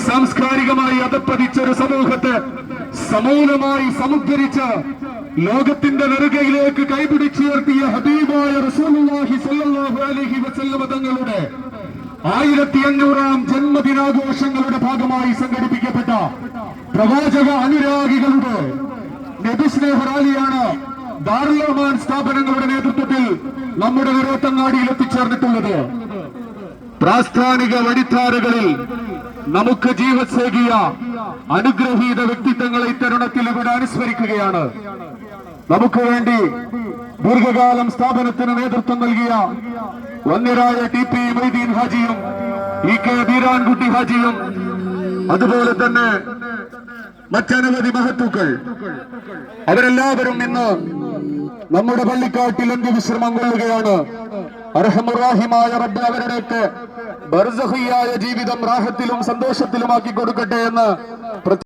സാംസ്കാരികമായി അധപ്പതിച്ച ഒരു സമൂഹത്തെ സമൂലമായി സമുദ്ധരിച്ച ലോകത്തിന്റെ നെറുകയിലേക്ക് കൈപിടിച്ചുയർത്തിയ ഹബീബായ റസൂലുള്ളാഹി സ്വല്ലല്ലാഹു അലൈഹി വസല്ലം തങ്ങളുടെ 1500-ാം ജന്മദിനാഘോഷങ്ങളുടെ ഭാഗമായി സംഘടിപ്പിക്കപ്പെട്ട പ്രവാചക അനുരാഗികളുടെ നബിസ്നേഹ റാലിയാണ് ദാറുൽ അമാൻ സ്ഥാപനങ്ങളുടെ നേതൃത്വത്തിൽ നമ്മുടെ നിറത്തങ്ങാടിയിൽ എത്തിച്ചേർന്നിട്ടുള്ളത്. പ്രാസ്ഥാനിക വഴിത്താരകളിൽ നമുക്ക് ജീവസേകിയ അനുഗ്രഹീത വ്യക്തിത്വങ്ങളെ ഇത്തരുണത്തിൽ ഇവിടെ അനുസ്മരിക്കുകയാണ്. നമുക്ക് വേണ്ടി ദീർഘകാലം സ്ഥാപനത്തിന് നേതൃത്വം നൽകിയ വന്യരായ TP മൊയ്തീൻ ഹാജിയും EK ബീരാൻകുട്ടി ഹാജിയും അതുപോലെ തന്നെ മറ്റനവധി മഹത്തുക്കൾ അവരെല്ലാവരും ഇന്ന് നമ്മുടെ പള്ളിക്കാട്ടിൽ അന്ത്യവിശ്രമം കൊള്ളുകയാണ്. അർഹമുറാഹിമായ റബ്ബ് അവരുടെയൊക്കെ ബർസഖിയായ ജീവിതം റാഹത്തിലും സന്തോഷത്തിലുമാക്കി കൊടുക്കട്ടെ എന്ന്